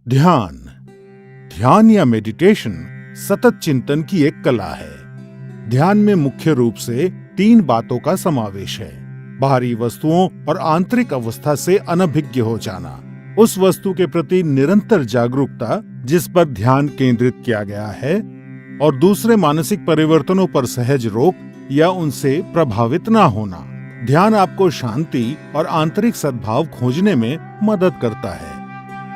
ध्यान ध्यान या मेडिटेशन सतत चिंतन की एक कला है। ध्यान में मुख्य रूप से 3 बातों का समावेश है। बाहरी वस्तुओं और आंतरिक अवस्था से अनभिज्ञ हो जाना, उस वस्तु के प्रति निरंतर जागरूकता जिस पर ध्यान केंद्रित किया गया है, और दूसरे मानसिक परिवर्तनों पर सहज रोक या उनसे प्रभावित ना होना। ध्यान आपको शांति और आंतरिक सद्भाव खोजने में मदद करता है।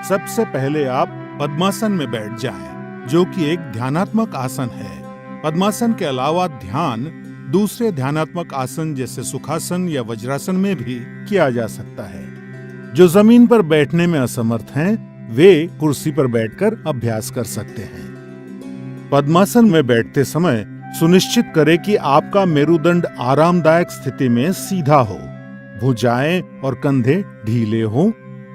सबसे पहले आप पद्मासन में बैठ जाएं, जो कि एक ध्यानात्मक आसन है। पद्मासन के अलावा ध्यान दूसरे ध्यानात्मक आसन जैसे सुखासन या वज्रासन में भी किया जा सकता है। जो जमीन पर बैठने में असमर्थ हैं, वे कुर्सी पर बैठकर अभ्यास कर सकते हैं। पद्मासन में बैठते समय सुनिश्चित करें कि आपका मेरुदंड आरामदायक स्थिति में सीधा हो, भुजाएं और कंधे ढीले हों,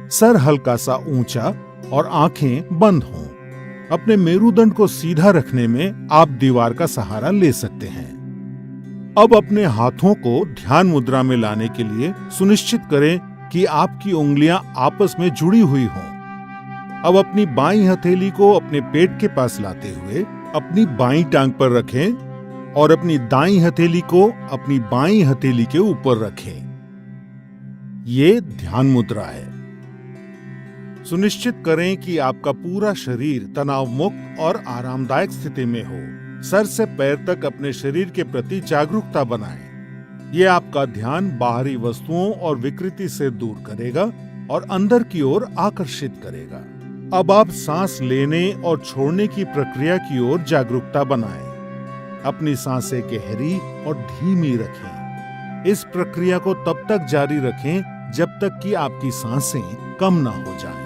सर हल्का सा ऊंचा और आंखें बंद हों। अपने मेरुदंड को सीधा रखने में आप दीवार का सहारा ले सकते हैं। अब अपने हाथों को ध्यान मुद्रा में लाने के लिए सुनिश्चित करें कि आपकी उंगलियां आपस में जुड़ी हुई हों। अब अपनी बाईं हथेली को अपने पेट के पास लाते हुए अपनी बाईं टांग पर रखें और अपनी दाईं हथेली को अपनी बाईं हथेली के ऊपर रखें। ये ध्यान मुद्रा है। सुनिश्चित करें कि आपका पूरा शरीर तनाव मुक्त और आरामदायक स्थिति में हो। सर से पैर तक अपने शरीर के प्रति जागरूकता बनाएं। ये आपका ध्यान बाहरी वस्तुओं और विकृति से दूर करेगा और अंदर की ओर आकर्षित करेगा। अब आप सांस लेने और छोड़ने की प्रक्रिया की ओर जागरूकता बनाएं। अपनी सांसें गहरी और धीमी रखें। इस प्रक्रिया को तब तक जारी रखें जब तक कि आपकी सांसें कम ना हो जाएं।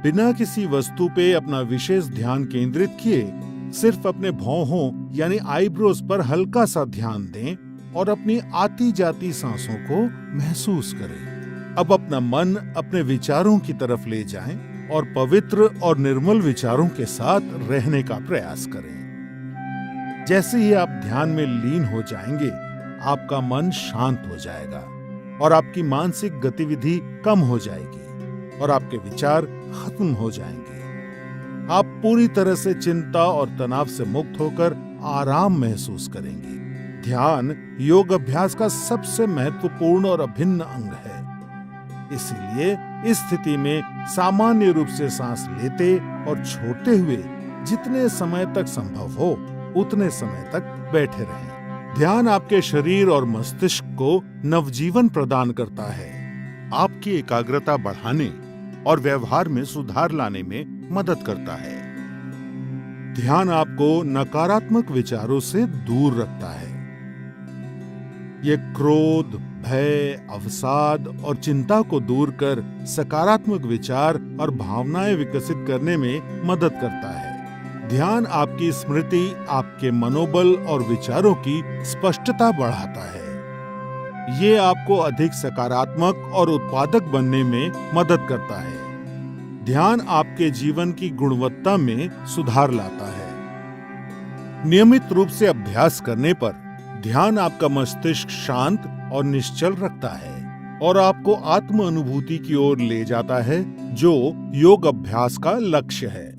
बिना किसी वस्तु पे अपना विशेष ध्यान केंद्रित किए सिर्फ अपने भौहों यानी आईब्रोज पर हल्का सा ध्यान दें और अपनी आती जाती सांसों को महसूस करें। अब अपना मन अपने विचारों की तरफ ले जाएं और पवित्र और निर्मल विचारों के साथ रहने का प्रयास करें। जैसे ही आप ध्यान में लीन हो जाएंगे, आपका मन शांत हो जाएगा और आपकी मानसिक गतिविधि कम हो जाएगी और आपके विचार खत्म हो जाएंगे। आप पूरी तरह से चिंता और तनाव से मुक्त होकर आराम महसूस करेंगे। ध्यान योग अभ्यास का सबसे महत्वपूर्ण और अभिन्न अंग है। इसीलिए इस स्थिति में सामान्य रूप से सांस लेते और छोड़ते हुए जितने समय तक संभव हो उतने समय तक बैठे रहें। ध्यान आपके शरीर और मस्तिष्क को नवजीवन प्रदान करता है, आपकी एकाग्रता बढ़ाने और व्यवहार में सुधार लाने में मदद करता है। ध्यान आपको नकारात्मक विचारों से दूर रखता है। ये क्रोध, भय, अवसाद और चिंता को दूर कर सकारात्मक विचार और भावनाएं विकसित करने में मदद करता है। ध्यान आपकी स्मृति, आपके मनोबल और विचारों की स्पष्टता बढ़ाता है। ये आपको अधिक सकारात्मक और उत्पादक बनने में मदद करता है। ध्यान आपके जीवन की गुणवत्ता में सुधार लाता है। नियमित रूप से अभ्यास करने पर ध्यान आपका मस्तिष्क शांत और निश्चल रखता है और आपको आत्म अनुभूति की ओर ले जाता है, जो योग अभ्यास का लक्ष्य है।